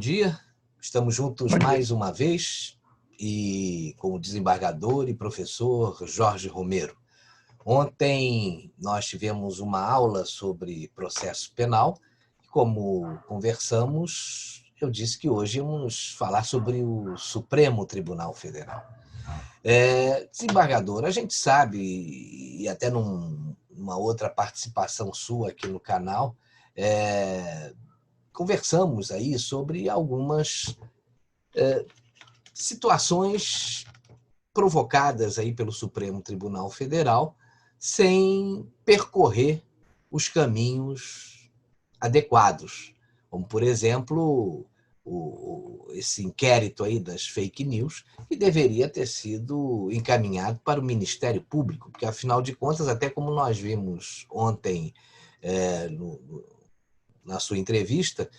dia. Estamos juntos Bom dia. mais uma vez e com o desembargador e professor Jorge Romero. Ontem nós tivemos uma aula sobre processo penal e, como conversamos, eu disse que hoje íamos falar sobre o Supremo Tribunal Federal. Desembargador, a gente sabe, e até numa outra participação sua aqui no canal, conversamos aí sobre algumas situações provocadas aí pelo Supremo Tribunal Federal sem percorrer os caminhos adequados, como, por exemplo, esse inquérito aí das fake news, que deveria ter sido encaminhado para o Ministério Público, porque, afinal de contas, até como nós vimos ontem na sua entrevista,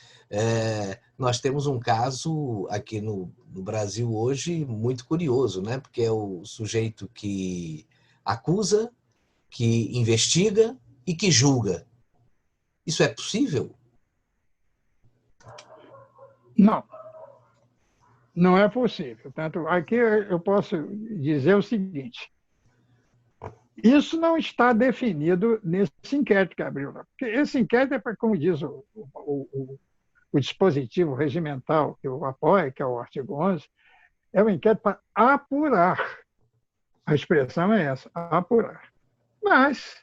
nós temos um caso aqui no Brasil hoje muito curioso, né? Porque é o sujeito que acusa, que investiga e que julga. Isso é possível? Não, não é possível. Tanto aqui eu posso dizer o seguinte: isso não está definido nesse inquérito que abriu lá. Porque esse inquérito é para, como diz o dispositivo regimental que eu apoio, que é o artigo 11, é um inquérito para apurar. A expressão é essa, apurar. Mas,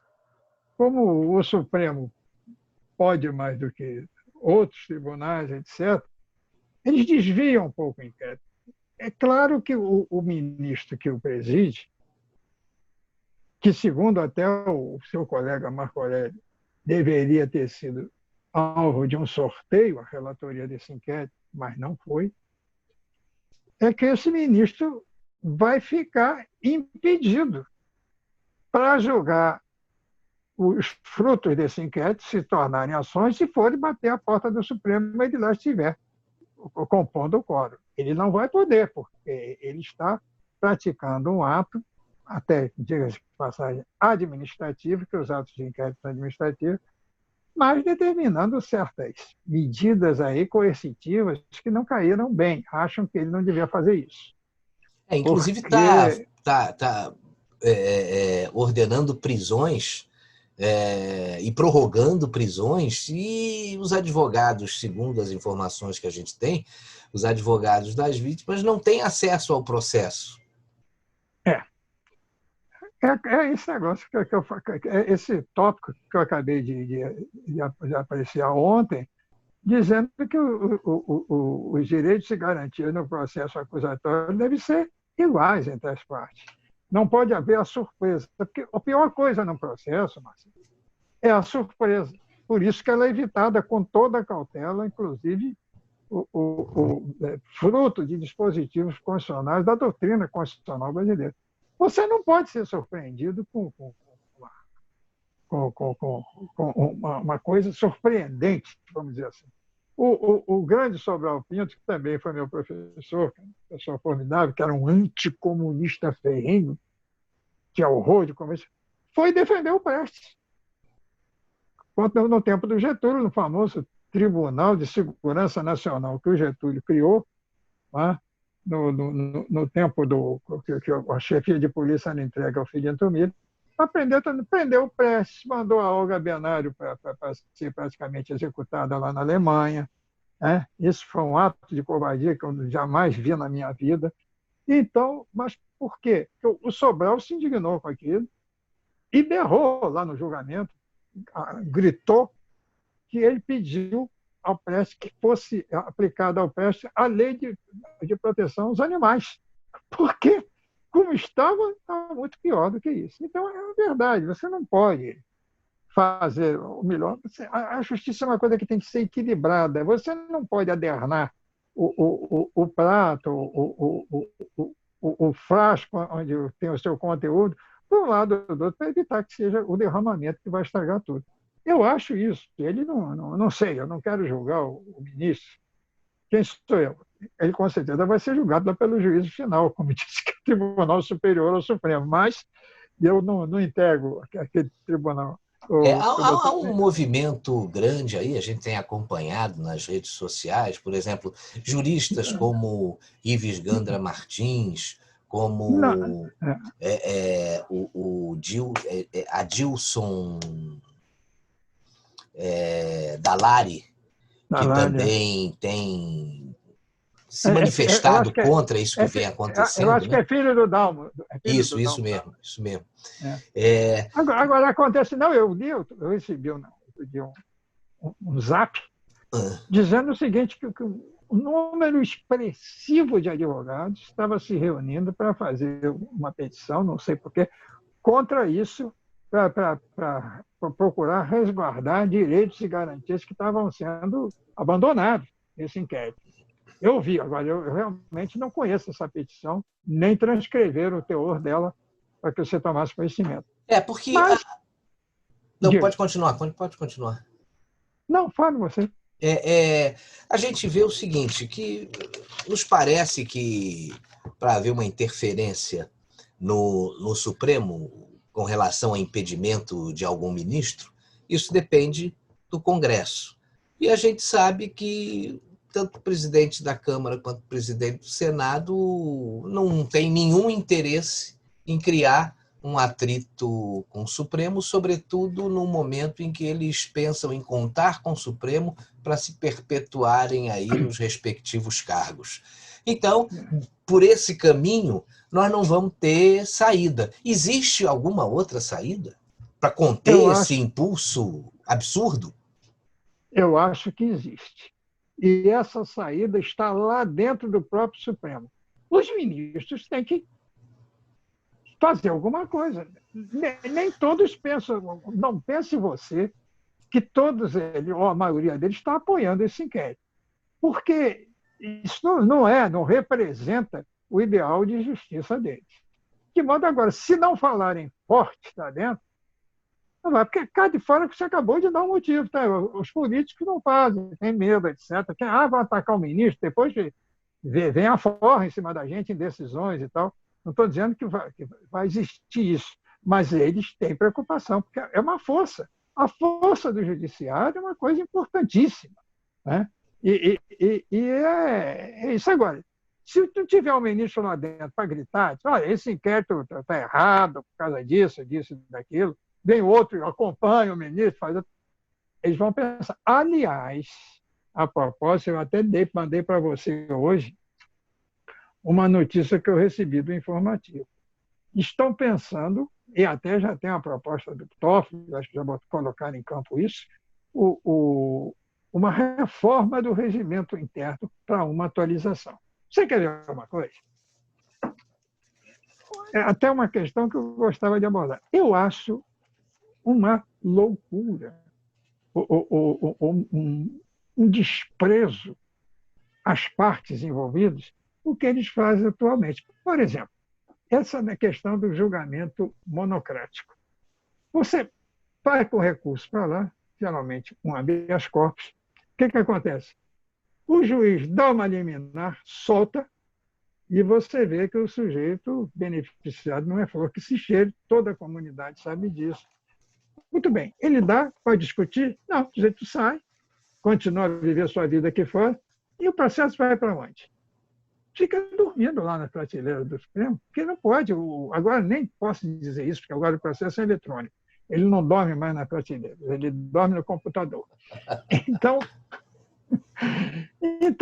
como o Supremo pode mais do que outros tribunais, etc., eles desviam um pouco o inquérito. É claro que o ministro que o preside, que, segundo até o seu colega Marco Aurélio, deveria ter sido alvo de um sorteio, a relatoria desse inquérito, mas não foi, é que esse ministro vai ficar impedido para julgar os frutos desse inquérito se tornarem ações se forem bater a porta do Supremo e ele lá estiver compondo o quórum. Ele não vai poder, porque ele está praticando um ato, até, diga-se de passagem, administrativo, que os atos de inquérito são administrativos, mas determinando certas medidas aí coercitivas que não caíram bem. Acham que ele não devia fazer isso. Inclusive está ordenando prisões e prorrogando prisões, e os advogados, segundo as informações que a gente tem, os advogados das vítimas não têm acesso ao processo. É esse negócio esse tópico que eu acabei de apreciar ontem, dizendo que os direitos e garantias no processo acusatório devem ser iguais entre as partes. Não pode haver a surpresa, porque a pior coisa no processo, Marcelo, é a surpresa. Por isso que ela é evitada com toda a cautela, inclusive fruto de dispositivos constitucionais da doutrina constitucional brasileira. Você não pode ser surpreendido com uma coisa surpreendente, vamos dizer assim. O grande Sobral Pinto, que também foi meu professor, pessoa formidável, que era um anticomunista ferrenho, tinha horror de conversa, foi defender o Prestes. No tempo do Getúlio, no famoso Tribunal de Segurança Nacional que o Getúlio criou, né? No tempo que a chefia de polícia era entregue ao filho Antomiro, prendeu o Prestes, mandou a Olga Benário para ser praticamente executada lá na Alemanha. Né? Isso foi um ato de covardia que eu jamais vi na minha vida. Então, mas por quê? Porque o Sobral se indignou com aquilo e berrou lá no julgamento, gritou que ele pediu ao Prestes que fosse aplicada ao Prestes a lei de proteção aos animais. Porque, como estava muito pior do que isso. Então, é verdade, você não pode fazer o melhor. A justiça é uma coisa que tem que ser equilibrada. Você não pode adernar o prato, o frasco onde tem o seu conteúdo, de um lado ou do outro, para evitar que seja o derramamento que vai estragar tudo. Eu acho isso. Ele não sei, eu não quero julgar o ministro. Quem sou eu? Ele, com certeza, vai ser julgado lá pelo juízo final, como disse que é o Tribunal Superior ao Supremo. Mas eu não integro aquele tribunal. Há um movimento grande aí, a gente tem acompanhado nas redes sociais, por exemplo, juristas como Ives Gandra Martins, como Adilson Dalari, que também tem se manifestado contra isso que vem acontecendo. Eu acho que é filho do Dalmo. Isso mesmo. Agora acontece, não, eu recebi um zap dizendo o seguinte, que um número expressivo de advogados estava se reunindo para fazer uma petição, não sei porquê, contra isso, para procurar resguardar direitos e garantias que estavam sendo abandonados nesse inquérito. Eu vi, agora eu realmente não conheço essa petição, nem transcrever o teor dela para que você tomasse conhecimento. Porque... pode continuar. Não, fale você. A gente vê o seguinte, que nos parece que para haver uma interferência no Supremo com relação a impedimento de algum ministro, isso depende do Congresso. E a gente sabe que tanto o presidente da Câmara quanto o presidente do Senado não tem nenhum interesse em criar um atrito com o Supremo, sobretudo no momento em que eles pensam em contar com o Supremo para se perpetuarem aí nos respectivos cargos. Então, por esse caminho, nós não vamos ter saída. Existe alguma outra saída para conter esse impulso absurdo? Eu acho que existe. E essa saída está lá dentro do próprio Supremo. Os ministros têm que fazer alguma coisa. Nem todos pensam, não pense você que todos eles, ou a maioria deles, está apoiando esse inquérito. Porque isso não representa o ideal de justiça deles. De modo agora, se não falarem forte lá dentro, não vai, porque cá de fora que você acabou de dar um motivo. Tá? Os políticos não fazem, têm medo, etc. Vão atacar o ministro, depois vem a forra em cima da gente em decisões e tal. Não estou dizendo que vai existir isso, mas eles têm preocupação, porque é uma força. A força do judiciário é uma coisa importantíssima. Né? E é isso agora. Se tu tiver um ministro lá dentro para gritar, olha, esse inquérito está errado por causa disso, daquilo, vem outro, acompanha o ministro, eles vão pensar. Aliás, a propósito, eu até mandei para você hoje uma notícia que eu recebi do informativo. Estão pensando, e até já tem uma proposta do Toffoli, acho que já colocaram em campo isso, uma reforma do regimento interno para uma atualização. Você quer ver uma coisa? É até uma questão que eu gostava de abordar. Eu acho uma loucura, um desprezo às partes envolvidas, o que eles fazem atualmente. Por exemplo, essa é a questão do julgamento monocrático. Você vai com recurso para lá, geralmente um habeas corpus, o que acontece? O juiz dá uma liminar, solta, e você vê que o sujeito beneficiado não é flor que se cheire, toda a comunidade sabe disso. Muito bem, ele dá, pode discutir? Não, o sujeito sai, continua a viver sua vida aqui fora, e o processo vai para onde? Fica dormindo lá na prateleira do Supremo, porque não pode, agora nem posso dizer isso, porque agora o processo é eletrônico. Ele não dorme mais na prateleira, ele dorme no computador. Então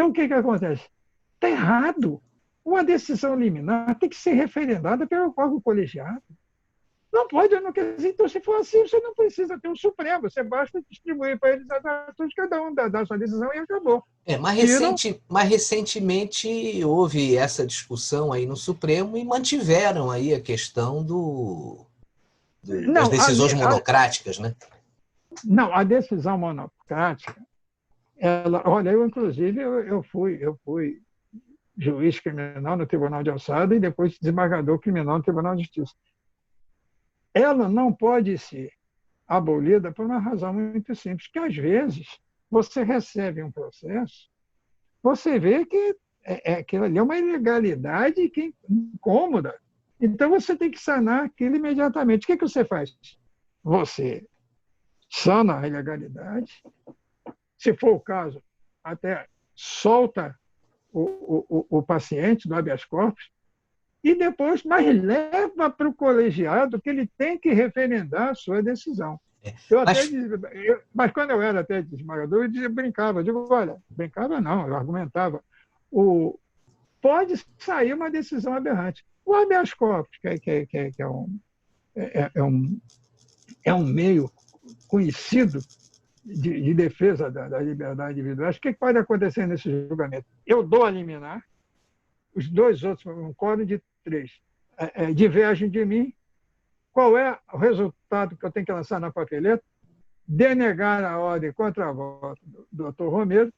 o que acontece? Está errado. Uma decisão liminar tem que ser referendada pelo órgão colegiado. Não pode, não quer dizer. Então, se for assim, você não precisa ter um Supremo, você basta distribuir para eles as ações, cada um dá sua decisão e acabou. Mas recentemente houve essa discussão aí no Supremo e mantiveram aí a questão das decisões monocráticas, né? Não, a decisão monocrática, olha, eu inclusive eu fui juiz criminal no Tribunal de Alçada e depois desembargador criminal no Tribunal de Justiça. Ela não pode ser abolida por uma razão muito simples, que às vezes você recebe um processo, você vê que aquilo ali é uma ilegalidade que incômoda. Então você tem que sanar aquilo imediatamente. O que você faz? Você sana a ilegalidade, se for o caso, até solta o paciente do habeas corpus, e depois, mas leva para o colegiado que ele tem que referendar a sua decisão. Mas quando eu era até desembargador, eu brincava, eu digo, olha, brincava não, eu argumentava, pode sair uma decisão aberrante. O habeas corpus, que é um meio conhecido de defesa da liberdade individual, o que pode acontecer nesse julgamento? Eu dou a liminar, os dois outros, um quórum de 3, divergem de mim. Qual é o resultado que eu tenho que lançar na papeleta? Denegar a ordem contra a voto do doutor Romero,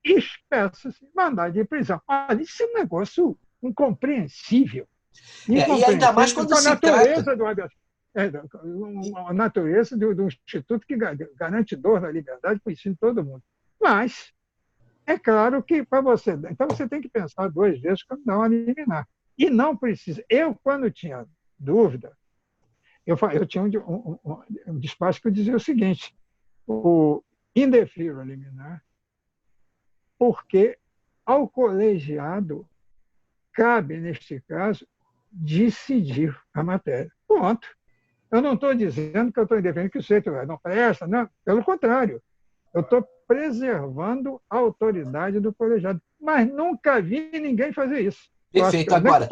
expressa-se mandado de prisão. Olha, isso é um negócio incompreensível. E ainda mais quando se trata... A natureza do instituto que garante dor na liberdade para o ensino de todo mundo. Mas é claro que para você... Então, você tem que pensar 2 vezes quando não liminar. E não precisa. Eu, quando tinha dúvida, eu tinha um despacho que eu dizia o seguinte: indefiro a liminar, porque ao colegiado cabe, neste caso, decidir a matéria. Ponto. Eu não estou dizendo que eu estou indeferindo que o sujeito não presta, não. Pelo contrário. Eu estou preservando a autoridade do colegiado. Mas nunca vi ninguém fazer isso. Perfeito. Agora,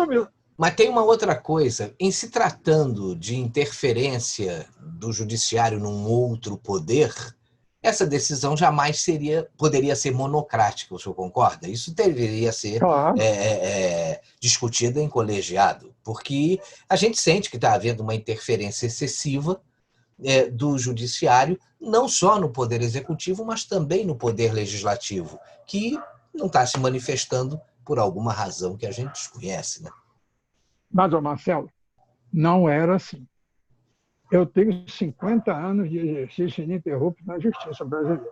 mas tem uma outra coisa. Em se tratando de interferência do judiciário num outro poder, essa decisão jamais poderia ser monocrática, o senhor concorda? Isso deveria ser discutida em colegiado, porque a gente sente que está havendo uma interferência excessiva do judiciário, não só no poder executivo, mas também no poder legislativo, que não está se manifestando por alguma razão que a gente desconhece, né? Mas, Marcelo, não era assim. Eu tenho 50 anos de exercício ininterrupto na justiça brasileira.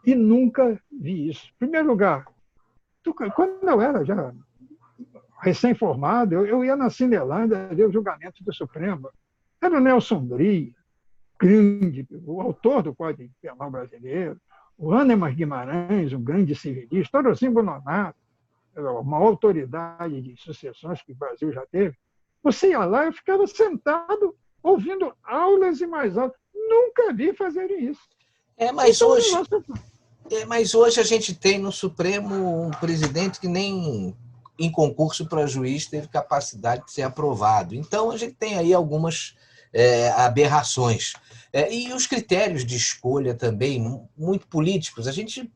E nunca vi isso. Em primeiro lugar, quando eu era já recém-formado, eu ia na Cinelândia ver o julgamento do Supremo. Era o Nelson Bria, grande, o autor do Código Penal brasileiro, o Hahnemann Guimarães, um grande civilista, Orocim Bononato, uma autoridade de sucessões que o Brasil já teve. Você ia lá, eu ficava sentado ouvindo aulas e mais aulas. Nunca vi fazerem isso. Mas hoje a gente tem no Supremo um presidente que nem em concurso para juiz teve capacidade de ser aprovado. Então, a gente tem aí algumas aberrações. E os critérios de escolha também, muito políticos, a gente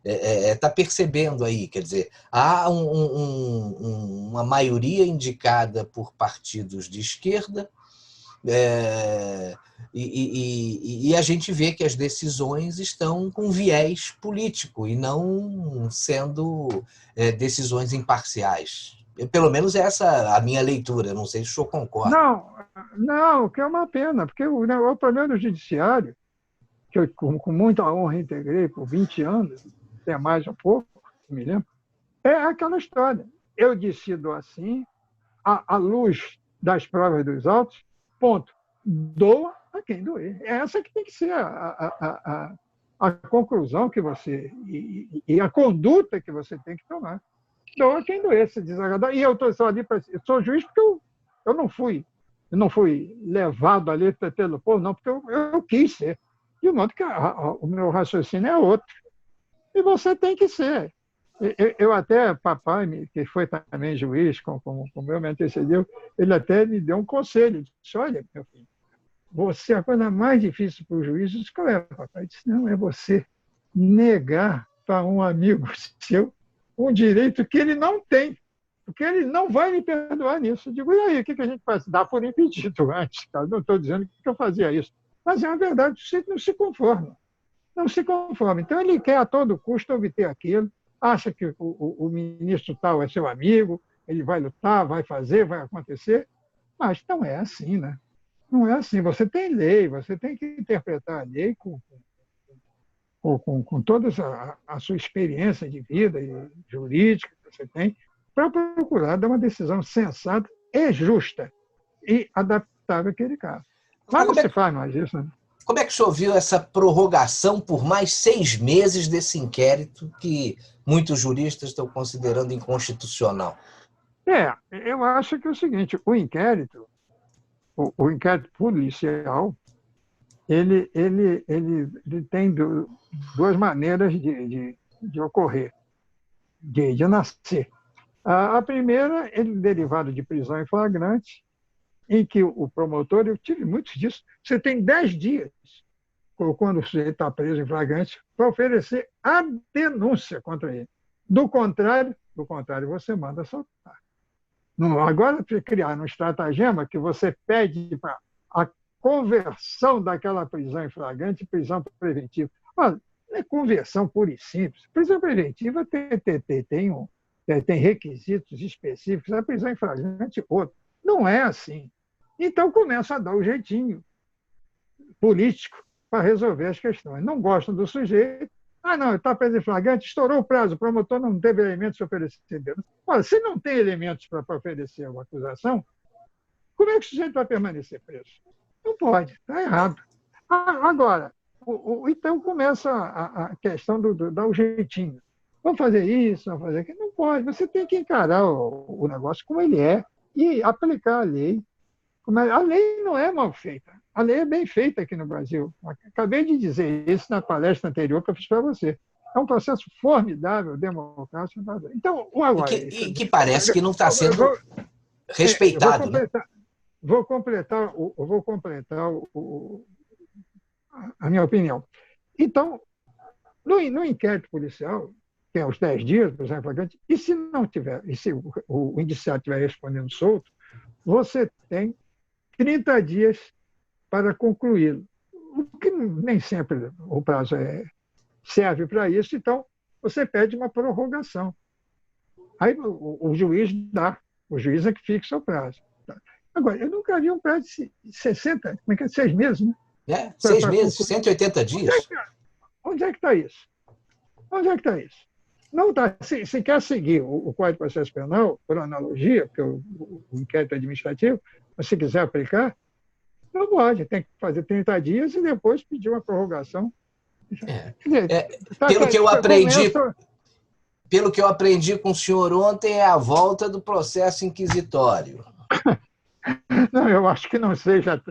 está percebendo aí, quer dizer, há uma maioria indicada por partidos de esquerda, e a gente vê que as decisões estão com viés político e não sendo decisões imparciais. Pelo menos essa a minha leitura, não sei se o senhor concorda. Não, que é uma pena, porque o problema do judiciário, que eu com muita honra integrei por 20 anos, até mais um pouco, me lembro, é aquela história. Eu decido assim, à luz das provas dos autos, ponto. Doa a quem doer. É essa que tem que ser a conclusão que você... E a conduta que você tem que tomar. Doa a quem doer, se desagradar. E eu estou ali para... Eu sou juiz porque eu não fui levado ali pelo povo, não, porque eu quis ser. De modo que o meu raciocínio é outro. E você tem que ser. Eu até, papai, que foi também juiz, como o meu me antecedeu, ele até me deu um conselho. Ele disse, olha, meu filho, a coisa mais difícil para o juiz, eu disse, qual é, papai? Ele disse, não, é você negar para um amigo seu um direito que ele não tem, porque ele não vai me perdoar nisso. Eu digo, e aí, o que a gente faz? Dá por impedido antes, cara. Não estou dizendo que eu fazia isso. Mas é uma verdade, você não se conforma. Não se conforma. Então, ele quer a todo custo obter aquilo, acha que o ministro tal é seu amigo, ele vai lutar, vai fazer, vai acontecer, mas não é assim, né? Não é assim. Você tem lei, você tem que interpretar a lei com toda a sua experiência de vida e jurídica que você tem, para procurar dar uma decisão sensata e justa e adaptável àquele caso. Mas não se faz mais isso, né? Como é que o senhor viu essa prorrogação por mais 6 meses desse inquérito que muitos juristas estão considerando inconstitucional? Eu acho que é o seguinte, o inquérito policial, ele tem duas maneiras de ocorrer, de nascer. A primeira, ele é derivado de prisão em flagrante, em que o promotor, eu tive muitos disso, você tem 10 dias, quando o sujeito está preso em flagrante, para oferecer a denúncia contra ele. Do contrário, você manda soltar. Agora, criar um estratagema que você pede para a conversão daquela prisão em flagrante em prisão preventiva. Olha, é conversão pura e simples. Prisão preventiva tem requisitos específicos, a prisão em flagrante outro. Não é assim. Então começa a dar o jeitinho político para resolver as questões. Não gostam do sujeito. Não, está preso em flagrante, estourou o prazo, o promotor não teve elementos para oferecer. Olha, se não tem elementos para oferecer uma acusação, como é que o sujeito vai permanecer preso? Não pode, está errado. Agora, então começa a questão do dar o jeitinho. Vamos fazer isso, vamos fazer aquilo. Não pode, você tem que encarar o negócio como ele é e aplicar a lei. A lei não é mal feita, a lei é bem feita aqui no Brasil. Acabei de dizer isso na palestra anterior que eu fiz para você. É um processo formidável, democrático. Então, agora, e que parece que não está sendo respeitado. Vou completar a minha opinião. Então, no inquérito policial, que é os 10 dias, por exemplo, e se não tiver, e se o indiciado estiver respondendo solto, você tem 30 dias para concluí-lo. O que nem sempre o prazo serve para isso, então você pede uma prorrogação. Aí o juiz dá, o juiz é que fixa o prazo. Agora, eu nunca vi um prazo de 60, 6 meses, né? 6 meses, 180 dias. Onde é que está isso? Onde é que está isso? Não tá. Se quer seguir o Código de Processo Penal, por analogia, porque o inquérito administrativo, mas se quiser aplicar, não pode. Tem que fazer 30 dias e depois pedir uma prorrogação. Pelo que eu aprendi com o senhor ontem, é a volta do processo inquisitório. Não, eu acho que não seja,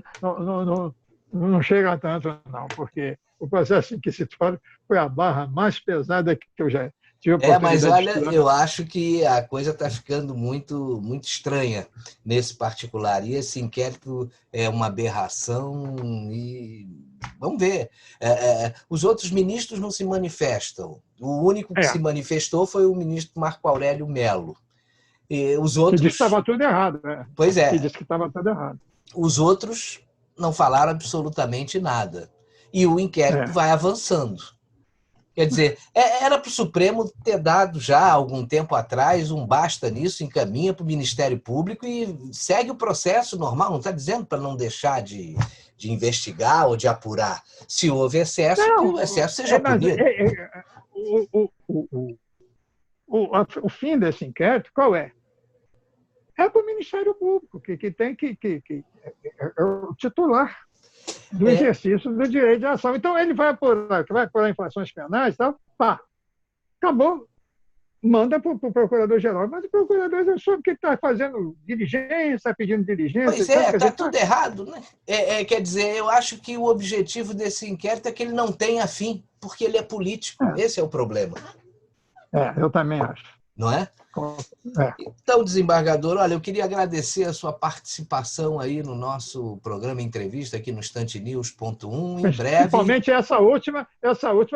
não chega a tanto, não, porque o processo inquisitório foi a barra mais pesada que eu já tive a oportunidade mas olha, de estudar. Eu acho que a coisa está ficando muito, muito estranha nesse particular. E esse inquérito é uma aberração e vamos ver. Os outros ministros não se manifestam. O único que se manifestou foi o ministro Marco Aurélio Mello. E os outros... Que disse que estava tudo errado. Pois é. Que disse que estava tudo errado. Os outros não falaram absolutamente nada. E o inquérito vai avançando. Quer dizer, era para o Supremo ter dado já, há algum tempo atrás, um basta nisso, encaminha para o Ministério Público e segue o processo normal. Não está dizendo para não deixar de investigar ou de apurar. Se houve excesso, que o excesso seja punido. O fim desse inquérito, qual é? É para o Ministério Público, que tem que é o titular do exercício do direito de ação. Então, ele vai apurar infrações penais e tal, pá, acabou. Manda para o procurador-geral. Mas o procurador já sabe que está fazendo diligência, está pedindo diligência. Pois está tudo errado, né? Quer dizer, eu acho que o objetivo desse inquérito é que ele não tenha fim, porque ele é político. Esse é o problema. Eu também acho. Não é? Então, desembargador, olha, eu queria agradecer a sua participação aí no nosso programa Entrevista aqui no instantenews.1. Em breve... Principalmente essa última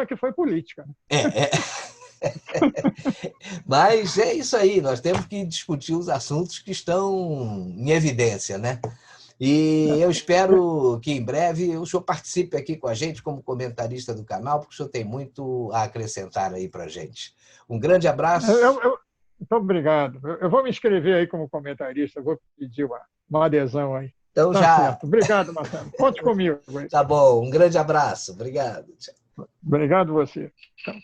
que foi política. Mas é isso aí, nós temos que discutir os assuntos que estão em evidência, né? E eu espero que em breve o senhor participe aqui com a gente como comentarista do canal, porque o senhor tem muito a acrescentar aí para a gente. Um grande abraço. Muito obrigado. Eu vou me inscrever aí como comentarista, vou pedir uma adesão aí. Então já. Certo. Obrigado, Marcelo. Conte comigo. Tá bom, um grande abraço. Obrigado. Obrigado você. Tchau.